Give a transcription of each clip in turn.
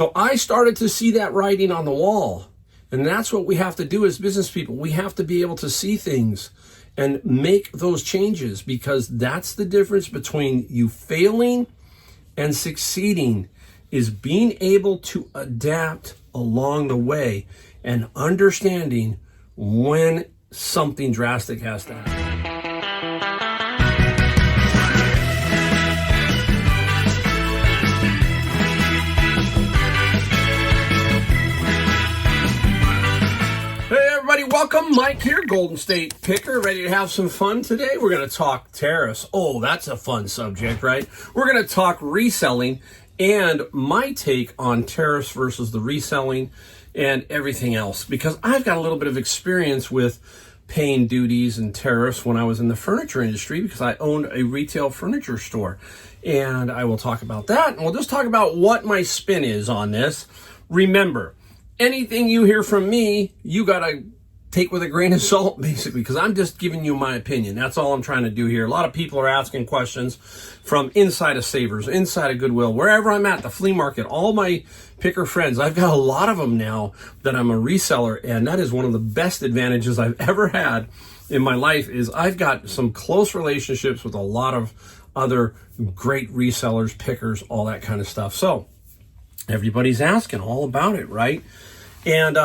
So I started to see that writing on the wall. And that's what we have to do as business people. We have to be able to see things and make those changes, because that's the difference between you failing and succeeding, is being able to adapt along the way and understanding when something drastic has to happen. Welcome, Mike here, Golden State Picker, ready to have some fun today. We're going to talk tariffs. Oh, that's a fun subject, right? We're going to talk reselling and my take on tariffs versus the reselling and everything else, because I've got a little bit of experience with paying duties and tariffs when I was in the furniture industry, because I owned a retail furniture store. And I will talk about that, and we'll just talk about what my spin is on this. Remember, anything you hear from me, you got to take with a grain of salt, basically, because I'm just giving you my opinion. That's all I'm trying to do here. A lot of people are asking questions from inside of Savers, inside of Goodwill, wherever I'm at, the flea market, all my picker friends. I've got a lot of them now that I'm a reseller, and that is one of the best advantages I've ever had in my life, is I've got some close relationships with a lot of other great resellers, pickers, all that kind of stuff. So everybody's asking all about it, right? And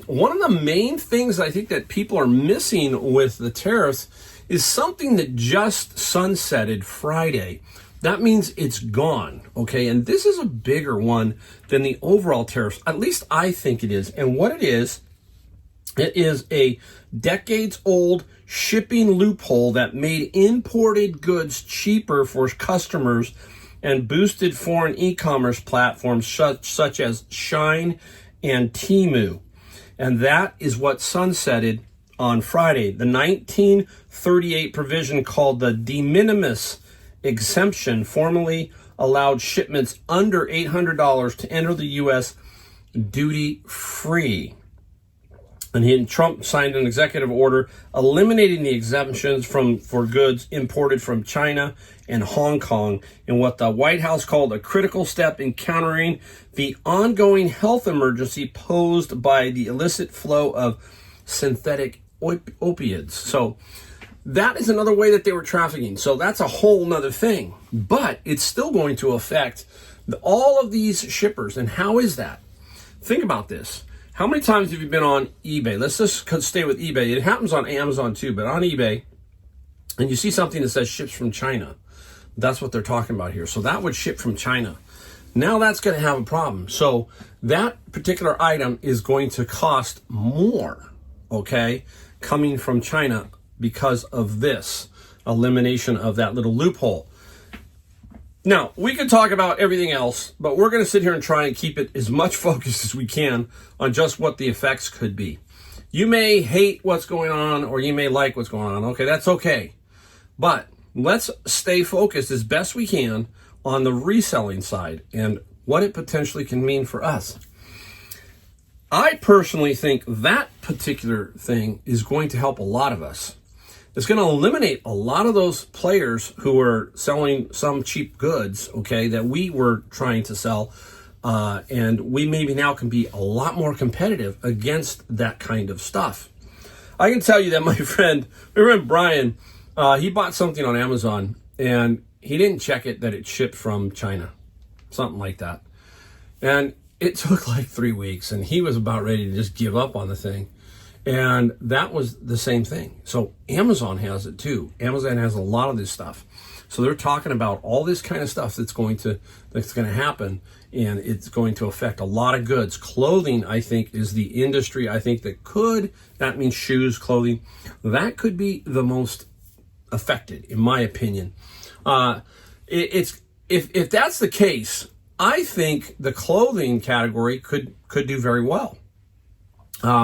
one of the main things I think that people are missing with the tariffs is something that just sunsetted Friday. That means it's gone, okay? And this is a bigger one than the overall tariffs. At least I think it is. And what it is a decades-old shipping loophole that made imported goods cheaper for customers and boosted foreign e-commerce platforms such as Shine and Temu. And that is what sunsetted on Friday. The 1938 provision, called the Deminimus Exemption, formerly allowed shipments under $800 to enter the U.S. duty-free. And Trump signed an executive order eliminating the exemptions for goods imported from China and Hong Kong, in what the White House called a critical step in countering the ongoing health emergency posed by the illicit flow of synthetic opiates. So that is another way that they were trafficking. So that's a whole nother thing. But it's still going to affect all of these shippers. And how is that? Think about this. How many times have you been on eBay? Let's just stay with eBay. It happens on Amazon too, but on eBay, and you see something that says ships from China. That's what they're talking about here. So that would ship from China. Now that's going to have a problem. So that particular item is going to cost more, okay, coming from China because of this elimination of that little loophole. Now, we could talk about everything else, but we're going to sit here and try and keep it as much focused as we can on just what the effects could be. You may hate what's going on, or you may like what's going on. Okay, that's okay. But let's stay focused as best we can on the reselling side and what it potentially can mean for us. I personally think that particular thing is going to help a lot of us. It's going to eliminate a lot of those players who are selling some cheap goods, okay, that we were trying to sell. And we maybe now can be a lot more competitive against that kind of stuff. I can tell you that my friend Brian, he bought something on Amazon, and he didn't check it that it shipped from China, something like that. And it took like 3 weeks, and he was about ready to just give up on the thing. And that was the same thing. So Amazon has it too. Amazon has a lot of this stuff. So they're talking about all this kind of stuff that's going to happen, and it's going to affect a lot of goods. Clothing, I think, is the industry I think that means shoes, clothing, that could be the most affected, in my opinion. If that's the case, I think the clothing category could do very well.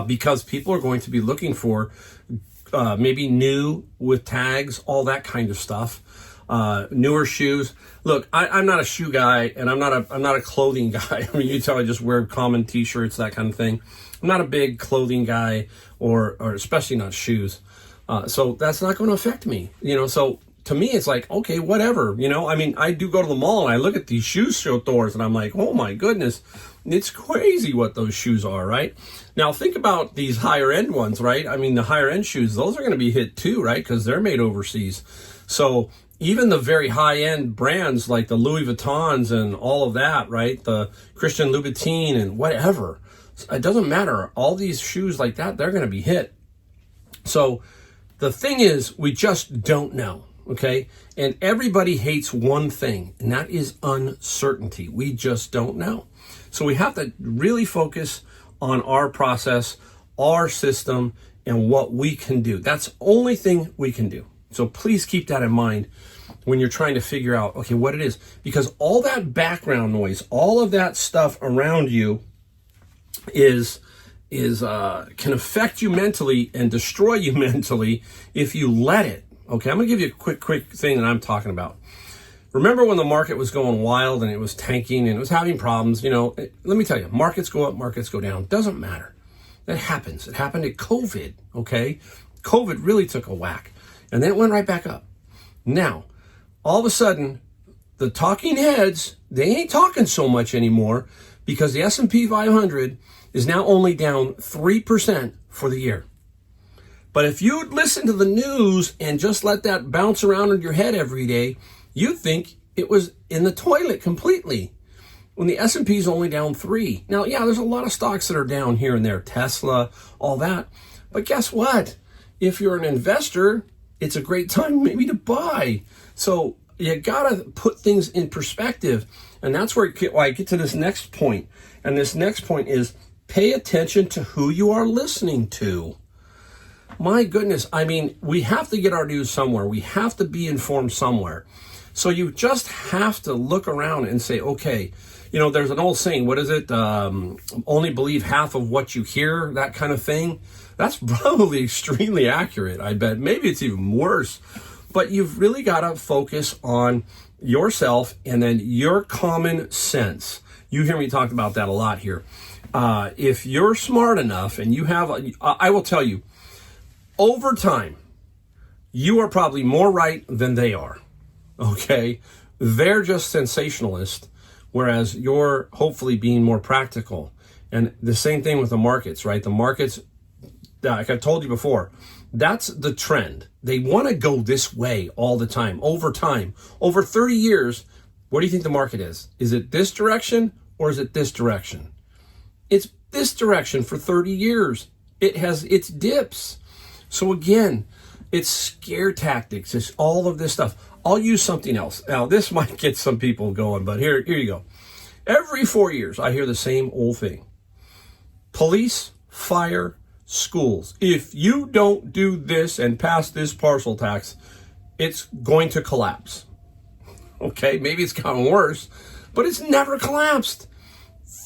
Because people are going to be looking for maybe new with tags, all that kind of stuff, newer shoes. Look, I'm not a shoe guy, and I'm not a clothing guy. I mean, you tell I just wear common t-shirts, that kind of thing. I'm not a big clothing guy, or especially not shoes. So that's not going to affect me, So to me, it's like, okay, whatever, I mean, I do go to the mall and I look at these shoe stores and I'm like, oh my goodness, It's crazy what those shoes are, right? Now think about these higher end ones, right? I mean, the higher end shoes, those are going to be hit too, right? Because they're made overseas. So even the very high end brands like the Louis Vuittons and all of that, right? The Christian Louboutin and whatever, it doesn't matter. All these shoes like that, they're going to be hit. So the thing is, we just don't know. Okay. And everybody hates one thing, and that is uncertainty. We just don't know. So we have to really focus on our process, our system, and what we can do. That's the only thing we can do. So please keep that in mind when you're trying to figure out, okay, what it is. Because all that background noise, all of that stuff around you can affect you mentally and destroy you mentally if you let it. Okay, I'm going to give you a quick thing that I'm talking about. Remember when the market was going wild and it was tanking and it was having problems? You know, let me tell you, markets go up, markets go down. Doesn't matter. That happens. It happened at COVID, okay? COVID really took a whack, and then it went right back up. Now, all of a sudden, the talking heads, they ain't talking so much anymore because the S&P 500 is now only down 3% for the year. But if you'd listen to the news and just let that bounce around in your head every day, you'd think it was in the toilet completely. When the S&P is only down 3. Now, yeah, there's a lot of stocks that are down here and there, Tesla, all that. But guess what? If you're an investor, it's a great time maybe to buy. So you gotta put things in perspective. And that's where I get to this next point. And this next point is pay attention to who you are listening to. My goodness, I mean, we have to get our news somewhere. We have to be informed somewhere. So you just have to look around and say, okay, you know, there's an old saying, what is it? Only believe half of what you hear, that kind of thing. That's probably extremely accurate, I bet. Maybe it's even worse. But you've really got to focus on yourself and then your common sense. You hear me talk about that a lot here. If you're smart enough and you have, I will tell you, over time, you are probably more right than they are, okay? They're just sensationalists, whereas you're hopefully being more practical. And the same thing with the markets, right? The markets, like I told you before, that's the trend. They want to go this way all the time, over time. Over 30 years, what do you think the market is? Is it this direction or is it this direction? It's this direction for 30 years. It has its dips. So again, it's scare tactics. It's all of this stuff. I'll use something else. Now, this might get some people going, but here you go. Every 4 years, I hear the same old thing. Police, fire, schools. If you don't do this and pass this parcel tax, it's going to collapse. Okay, maybe it's gotten worse, but it's never collapsed.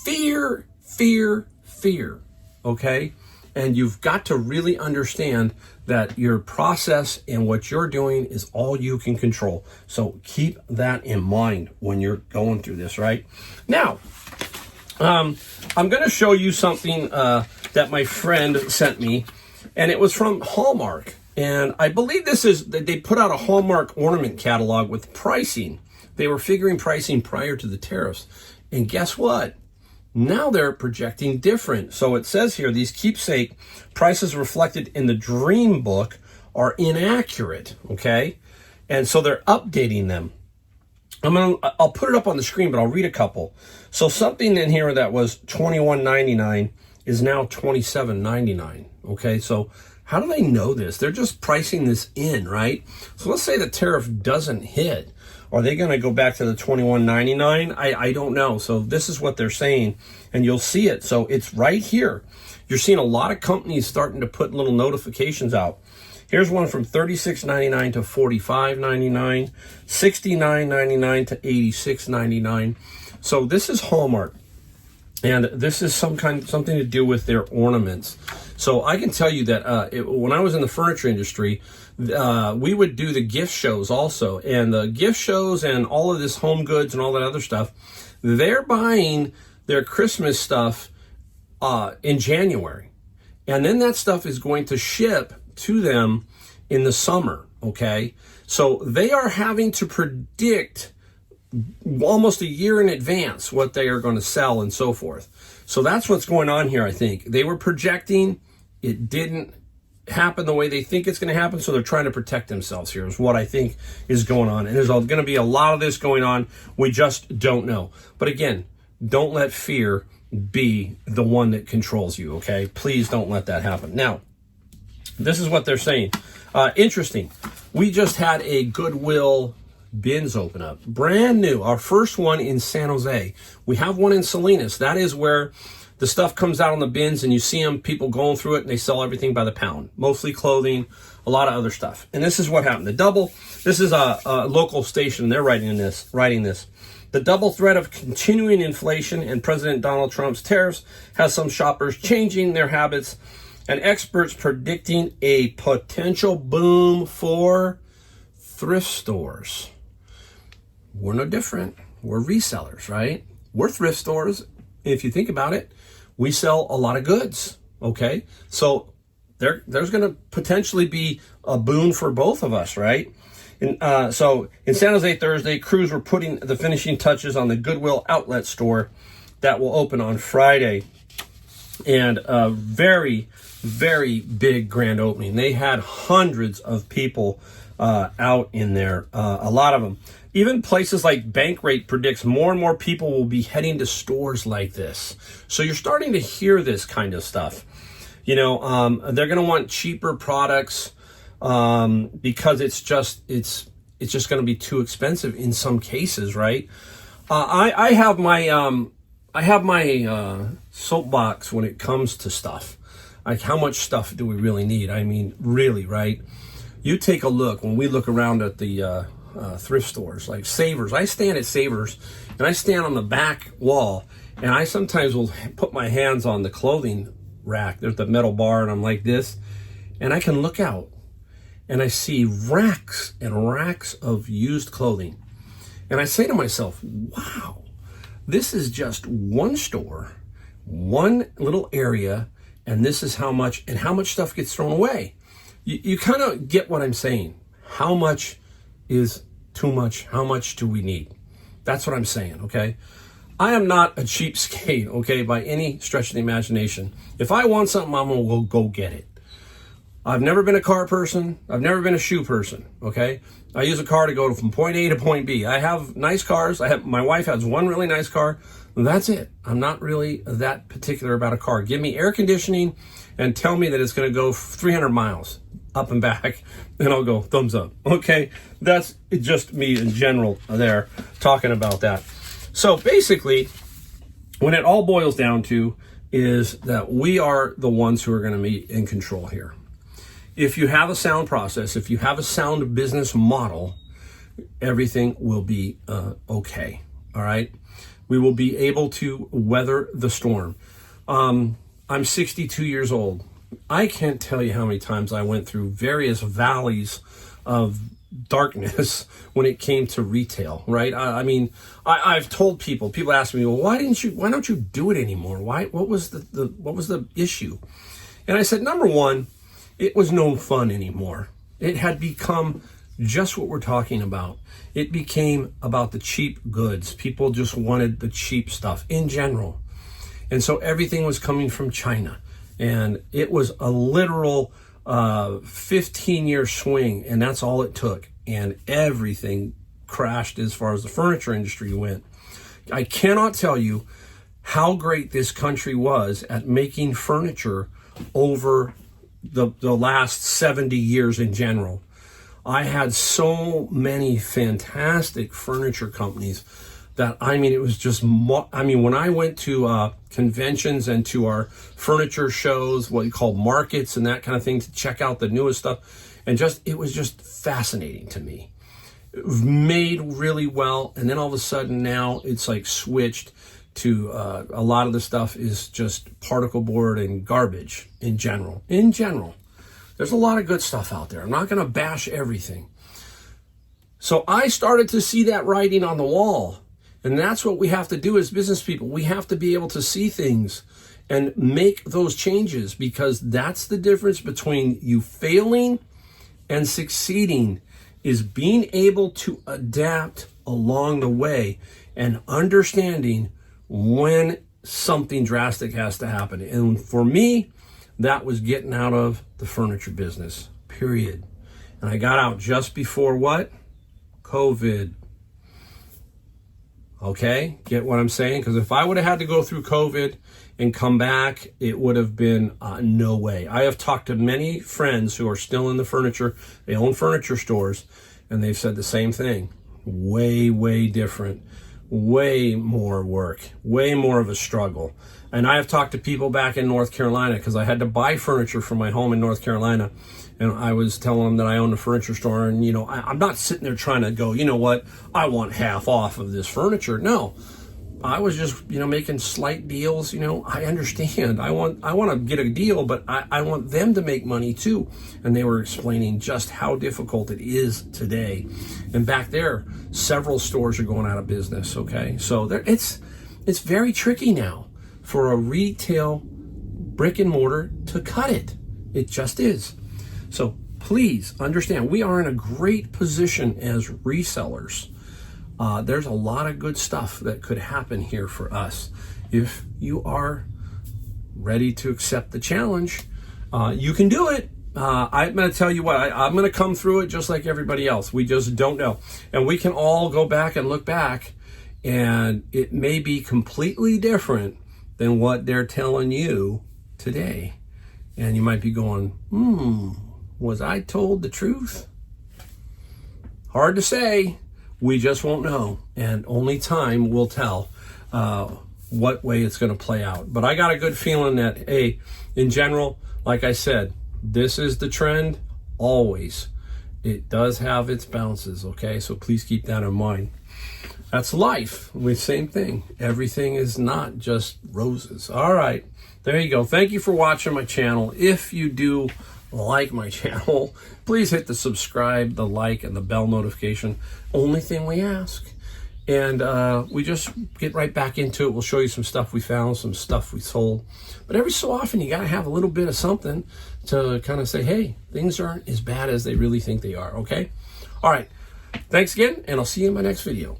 Fear, fear, fear. Okay? And you've got to really understand that your process and what you're doing is all you can control. So keep that in mind when you're going through this, right? Now, I'm going to show you something that my friend sent me, and it was from Hallmark. And I believe they put out a Hallmark ornament catalog with pricing. They were figuring pricing prior to the tariffs. And guess what? Now they're projecting different. So it says here, these keepsake prices reflected in the dream book are inaccurate, okay? And so they're updating them. I'll put it up on the screen, but I'll read a couple. So something in here that was $21.99 is now $27.99, okay? So how do they know this? They're just pricing this in, right? So let's say the tariff doesn't hit. Are they going to go back to the $21.99? I don't know. So this is what they're saying, and you'll see it. So it's right here. You're seeing a lot of companies starting to put little notifications out. Here's one from $36.99 to $45.99, $69.99 to $86.99. So this is Hallmark, and this is something to do with their ornaments. So I can tell you that when I was in the furniture industry, we would do the gift shows also. And the gift shows and all of this home goods and all that other stuff, they're buying their Christmas stuff in January. And then that stuff is going to ship to them in the summer, okay? So they are having to predict almost a year in advance what they are going to sell and so forth. So that's what's going on here, I think. They were projecting. It didn't happen the way they think it's going to happen, so they're trying to protect themselves here is what I think is going on. And there's going to be a lot of this going on. We just don't know. But again, don't let fear be the one that controls you, okay? Please don't let that happen. Now, this is what they're saying. Interesting. We just had a Goodwill bins open up. Brand new. Our first one in San Jose. We have one in Salinas. That is where the stuff comes out on the bins and you see them, people going through it, and they sell everything by the pound. Mostly clothing, a lot of other stuff. And this is what happened. The double, this is a local station. They're writing this. The double threat of continuing inflation and President Donald Trump's tariffs has some shoppers changing their habits and experts predicting a potential boom for thrift stores. We're no different. We're resellers, right? We're thrift stores. If you think about it, we sell a lot of goods, okay? So there's going to potentially be a boon for both of us, right? And so in San Jose Thursday, crews were putting the finishing touches on the Goodwill outlet store that will open on Friday. And a very, very big grand opening. They had hundreds of people out in there, a lot of them. Even places like Bankrate predicts more and more people will be heading to stores like this. So you're starting to hear this kind of stuff. You know, they're going to want cheaper products because it's just going to be too expensive in some cases, right? I have my soapbox when it comes to stuff. Like, how much stuff do we really need? I mean, really, right? You take a look, when we look around at the thrift stores, like Savers. I stand at Savers, and I stand on the back wall, and I sometimes will put my hands on the clothing rack. There's the metal bar, and I'm like this, and I can look out, and I see racks and racks of used clothing. And I say to myself, wow, this is just one store, one little area, and this is how much stuff gets thrown away. You kind of get what I'm saying. How much is too much? How much do we need? That's what I'm saying, okay? I am not a cheapskate, okay, by any stretch of the imagination. If I want something, I'm going to go get it. I've never been a car person. I've never been a shoe person, okay? I use a car to go from point A to point B. I have nice cars. My wife has one really nice car. That's it. I'm not really that particular about a car. Give me air conditioning and tell me that it's going to go 300 miles up and back, and I'll go thumbs up. Okay, that's just me in general there talking about that. So basically, when it all boils down to is that we are the ones who are going to be in control here. If you have a sound process, if you have a sound business model, everything will be okay. All right, we will be able to weather the storm. I'm 62 years old. I can't tell you how many times I went through various valleys of darkness when it came to retail, right? I mean, I've told people ask me, well, why don't you do it anymore? What was the issue? And I said, number one, it was no fun anymore. It had become just what we're talking about. It became about the cheap goods. People just wanted the cheap stuff in general. And so everything was coming from China. And it was a literal 15-year swing, and that's all it took. And everything crashed as far as the furniture industry went. I cannot tell you how great this country was at making furniture over the last 70 years in general. I had so many fantastic furniture companies that, I mean, it was just, when I went to conventions and to our furniture shows, what you call markets and that kind of thing, to check out the newest stuff, and it was just fascinating to me. It was made really well, and then all of a sudden now it's like switched to a lot of the stuff is just particle board and garbage in general. In general, there's a lot of good stuff out there. I'm not going to bash everything. So I started to see that writing on the wall. And that's what we have to do as business people. We have to be able to see things and make those changes, because that's the difference between you failing and succeeding, is being able to adapt along the way and understanding when something drastic has to happen. And for me, that was getting out of the furniture business, period. And I got out just before what? COVID. Okay, get what I'm saying? Because if I would have had to go through COVID and come back, it would have been no way. I have talked to many friends who are still in the furniture, they own furniture stores, and they've said the same thing. Way, way different, way more work, way more of a struggle. And I have talked to people back in North Carolina because I had to buy furniture for my home in North Carolina. And I was telling them that I own a furniture store, and I'm not sitting there trying to go, you know what, I want half off of this furniture. No, I was just, making slight deals. I understand. I want to get a deal, but I want them to make money too. And they were explaining just how difficult it is today. And back there, several stores are going out of business. Okay, so it's very tricky now for a retail brick and mortar to cut it. It just is. So please understand, we are in a great position as resellers. There's a lot of good stuff that could happen here for us. If you are ready to accept the challenge, you can do it. I'm going to tell you what, I'm going to come through it just like everybody else. We just don't know. And we can all go back and look back, and it may be completely different than what they're telling you today. And you might be going, was I told the truth? Hard to say. We just won't know. And only time will tell what way it's going to play out. But I got a good feeling that, hey, in general, like I said, this is the trend always. It does have its bounces, okay? So please keep that in mind. That's life. Same thing. Everything is not just roses. All right. There you go. Thank you for watching my channel. If you do like my channel, please hit the subscribe, the like, and the bell notification. Only thing we ask. And we just get right back into it. We'll show you some stuff we found, some stuff we sold. But every so often, you got to have a little bit of something to kind of say, hey, things aren't as bad as they really think they are, okay? All right. Thanks again, and I'll see you in my next video.